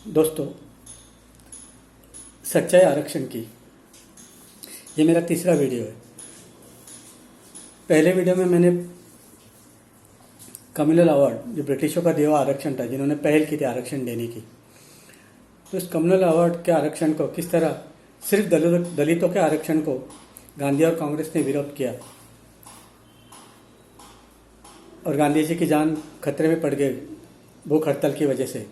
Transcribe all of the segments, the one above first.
दोस्तों, सच्चाई आरक्षण की ये मेरा तीसरा वीडियो है। पहले वीडियो में मैंने कम्युनल अवार्ड, जो ब्रिटिशों का दिया हुआ आरक्षण था, जिन्होंने पहल की थी आरक्षण देने की, तो इस कम्युनल अवार्ड के आरक्षण को किस तरह सिर्फ दलितों के आरक्षण को गांधी और कांग्रेस ने विरोध किया और गांधी जी की जान खतरे में पड़ गई भूख हड़ताल की वजह से,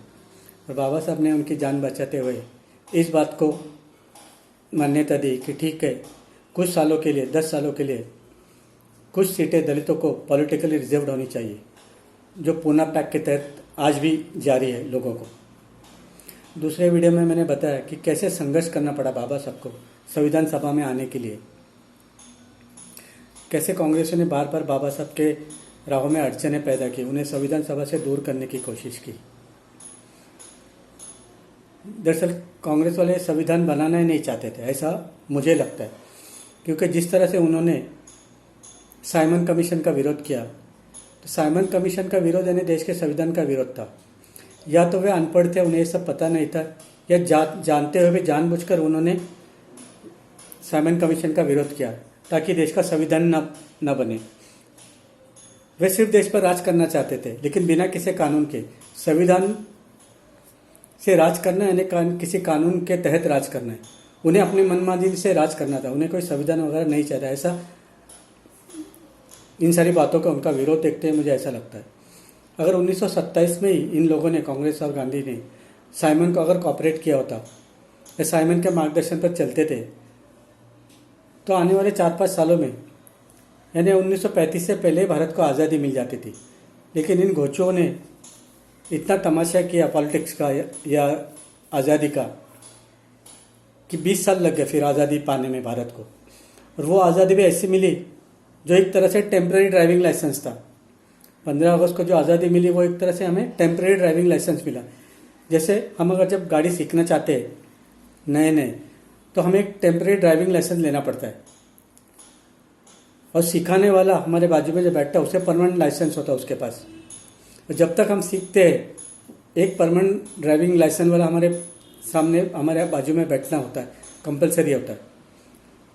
और बाबा साहब ने उनकी जान बचाते हुए इस बात को मान्यता दी कि ठीक है, कुछ सालों के लिए, 10 सालों के लिए कुछ सीटें दलितों को पॉलिटिकली रिजर्व्ड होनी चाहिए, जो पूना पैक्ट के तहत आज भी जारी है लोगों को। दूसरे वीडियो में मैंने बताया कि कैसे संघर्ष करना पड़ा बाबा साहब को संविधान सभा में आने के लिए, कैसे कांग्रेस ने बार बार बाबा साहब के राहों में अड़चनें पैदा की, उन्हें संविधान सभा से दूर करने की कोशिश की। दरअसल कांग्रेस वाले संविधान बनाना ही नहीं चाहते थे, ऐसा मुझे लगता है, क्योंकि जिस तरह से उन्होंने साइमन कमीशन का विरोध किया, तो साइमन कमीशन का विरोध यानी देश के संविधान का विरोध था। या तो वे अनपढ़ थे, उन्हें ये सब पता नहीं था, या जानते हुए भी जानबूझकर उन्होंने साइमन कमीशन का विरोध किया ताकि देश का संविधान न बने। वे सिर्फ देश पर राज करना चाहते थे, लेकिन बिना किसी कानून के। संविधान से राज करना यानी किसी कानून के तहत राज करना है। उन्हें अपनी मनमानी से राज करना था, उन्हें कोई संविधान वगैरह नहीं चाहता। ऐसा इन सारी बातों का उनका विरोध देखते हैं मुझे ऐसा लगता है। अगर 1927 में ही इन लोगों ने, कांग्रेस और गांधी ने, साइमन को अगर कॉपरेट किया होता या साइमन के मार्गदर्शन पर चलते थे, तो आने वाले 4-5 सालों में, यानी 1935 से पहले भारत को आज़ादी मिल जाती थी। लेकिन इन घोचुओं ने इतना तमाशा किया पॉलिटिक्स का या आज़ादी का कि 20 साल लग गए फिर आज़ादी पाने में भारत को। और वो आज़ादी भी ऐसी मिली जो एक तरह से टेम्पररी ड्राइविंग लाइसेंस था। 15 अगस्त को जो आज़ादी मिली वो एक तरह से हमें टेम्पररी ड्राइविंग लाइसेंस मिला। जैसे हम अगर जब गाड़ी सीखना चाहते हैं नए तो हमें एक टेम्पररी ड्राइविंग लाइसेंस लेना पड़ता है, और सिखाने वाला हमारे बाजू में जो बैठता है उसे परमानेंट लाइसेंस होता है उसके पास। और जब तक हम सीखते हैं, एक परमानेंट ड्राइविंग लाइसेंस वाला हमारे सामने, हमारे बाजू में बैठना होता है, कंपलसरी होता है।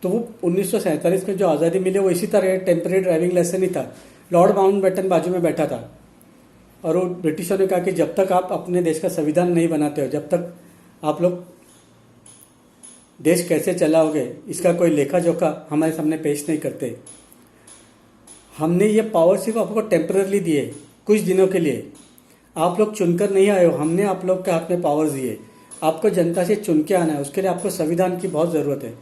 तो वो 1947 में जो आज़ादी मिली वो इसी तरह टेम्पररी ड्राइविंग लाइसेंस ही था। लॉर्ड माउंटबेटन बाजू में बैठा था, और वो ब्रिटिशों ने कहा कि जब तक आप अपने देश का संविधान नहीं बनाते हो, जब तक आप लोग देश कैसे चलाओगे इसका कोई लेखा जोखा हमारे सामने पेश नहीं करते। हमने ये पावर सिर्फ आपको टेम्पररी दिए, कुछ दिनों के लिए। आप लोग चुनकर नहीं आए हो, हमने आप लोग के हाथ में पावर्स दिए। आपको जनता से चुन के आना है, उसके लिए आपको संविधान की बहुत ज़रूरत है।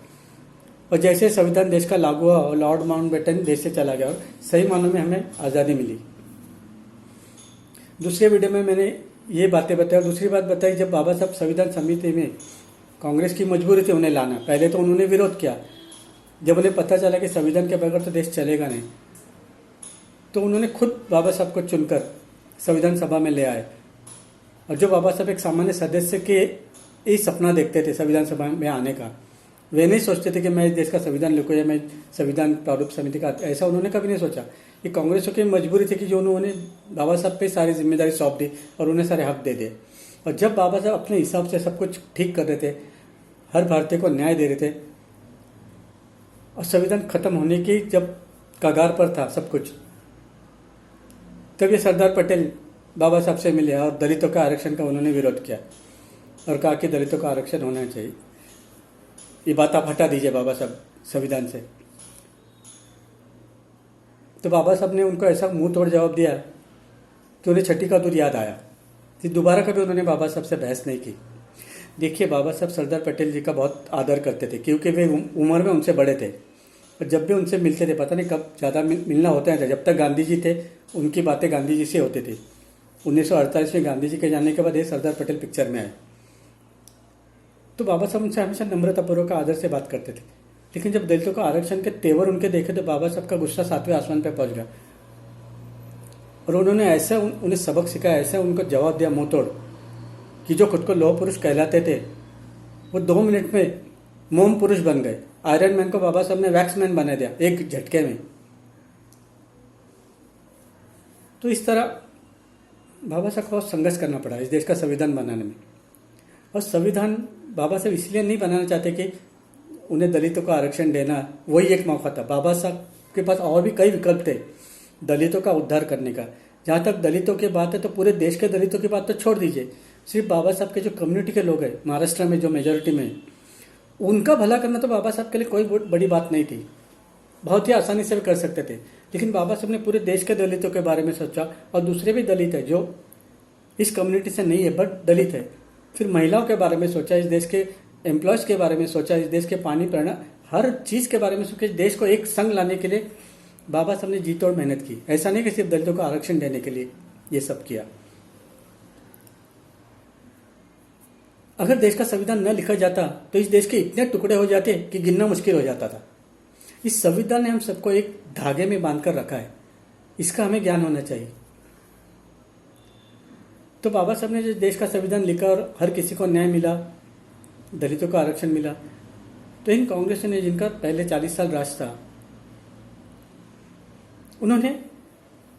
और जैसे संविधान देश का लागू हुआ और लॉर्ड माउंटबेटन देश से चला गया और सही मानों में हमें आज़ादी मिली। दूसरे वीडियो में मैंने ये बातें बताई। और दूसरी बात बताई, जब बाबा साहब संविधान समिति में, कांग्रेस की मजबूरी थी उन्हें लाना। पहले तो उन्होंने विरोध किया, जब उन्हें पता चला कि संविधान के बगैर तो देश चलेगा नहीं, तो उन्होंने खुद बाबा साहब को चुनकर संविधान सभा में ले आए। और जो बाबा साहब एक सामान्य सदस्य के ही सपना देखते थे संविधान सभा में आने का, वे नहीं सोचते थे कि मैं इस देश का संविधान लिखूँ या मैं संविधान प्रारूप समिति का, ऐसा उन्होंने कभी नहीं सोचा। ये कांग्रेसों की मजबूरी थी कि जो उन्होंने बाबा साहब पे सारी जिम्मेदारी सौंप दी और उन्हें सारे हक दे दिए। और जब बाबा साहब अपने हिसाब से सब कुछ ठीक कर रहे थे, हर भारतीय को न्याय दे रहे थे, और संविधान खत्म होने की जब कगार पर था सब कुछ, तब ये सरदार पटेल बाबा साहब से मिले और दलितों का आरक्षण का उन्होंने विरोध किया और कहा कि दलितों का आरक्षण होना चाहिए। ये बात आप हटा दीजिए बाबा साहब संविधान से। तो बाबा साहब ने उनको ऐसा मुंह तोड़ जवाब दिया कि उन्हें छठी का दूध याद आया। फिर दोबारा कभी उन्होंने बाबा साहब से बहस नहीं की। देखिए, बाबा साहब सरदार पटेल जी का बहुत आदर करते थे, क्योंकि वे उम्र में उनसे बड़े थे। और जब भी उनसे मिलते थे, पता नहीं कब ज़्यादा मिलना होता है। जब तक गांधी जी थे उनकी बातें गांधी जी से होती थी। 1948 में गांधी जी के जाने के बाद ये सरदार पटेल पिक्चर में आए। तो बाबा साहब उनसे हमेशा नम्रतापूर्वक आदर से बात करते थे। लेकिन जब दलितों का आरक्षण के तेवर उनके देखे तो बाबा साहब का गुस्सा 7वें आसमान पर पहुंच गया, और उन्होंने ऐसा उन्हें सबक सिखाया, ऐसा उनको जवाब दिया मुंह तोड़, कि जो खुद को लौह पुरुष कहलाते थे वो 2 मिनट में मोम पुरुष बन गए। आयरन मैन को बाबा साहब ने वैक्स मैन बना दिया एक झटके में। तो इस तरह बाबा साहब को बहुत संघर्ष करना पड़ा इस देश का संविधान बनाने में। और संविधान बाबा साहब इसलिए नहीं बनाना चाहते कि उन्हें दलितों को आरक्षण देना वही एक मौका था। बाबा साहब के पास और भी कई विकल्प थे दलितों का उद्धार करने का। जहाँ तक दलितों की बात है तो पूरे देश के दलितों की बात तो छोड़ दीजिए, सिर्फ बाबा साहब के जो कम्युनिटी के लोग हैं महाराष्ट्र में जो मेजोरिटी में, उनका भला करना तो बाबा साहब के लिए कोई बड़ी बात नहीं थी, बहुत ही आसानी से भी कर सकते थे। लेकिन बाबा साहब ने पूरे देश के दलितों के बारे में सोचा, और दूसरे भी दलित है जो इस कम्युनिटी से नहीं है बट दलित है। फिर महिलाओं के बारे में सोचा, इस देश के एम्प्लॉयज़ के बारे में सोचा, इस देश के पानी प्रेरणा हर चीज़ के बारे में सोचा। देश को एक संग लाने के लिए बाबा साहब ने जी तोड़ मेहनत की। ऐसा नहीं कि सिर्फ दलितों को आरक्षण देने के लिए ये सब किया। अगर देश का संविधान न लिखा जाता तो इस देश के इतने टुकड़े हो जाते कि गिनना मुश्किल हो जाता था। इस संविधान ने हम सबको एक धागे में बांधकर रखा है, इसका हमें ज्ञान होना चाहिए। तो बाबा साहब ने जो देश का संविधान लिखा और हर किसी को न्याय मिला, दलितों को आरक्षण मिला, तो इन कांग्रेस ने जिनका पहले 40 साल राज था, उन्होंने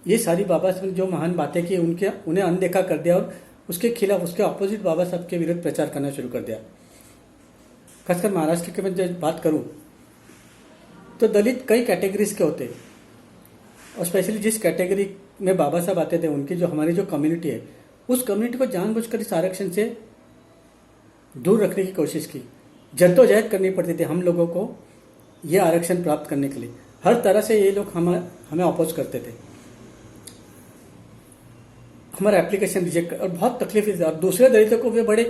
ये सारी बाबा साहब ने जो महान बातें की उन्हें अनदेखा कर दिया और उसके खिलाफ, उसके अपोजिट बाबा साहब के विरुद्ध प्रचार करना शुरू कर दिया। खासकर महाराष्ट्र की मैं जब बात करूं तो दलित कई कैटेगरीज के होते हैं, और स्पेशली जिस कैटेगरी में बाबा साहब आते थे उनकी जो हमारी जो कम्युनिटी है, उस कम्युनिटी को जानबूझकर इस आरक्षण से दूर रखने की कोशिश की। जद्दोजहद करनी पड़ती थी हम लोगों को ये आरक्षण प्राप्त करने के लिए। हर तरह से ये लोग हमें अपोज करते थे, हमारा एप्लीकेशन रिजेक्ट, और बहुत तकलीफ थी। और दूसरे दलितों को वे बड़े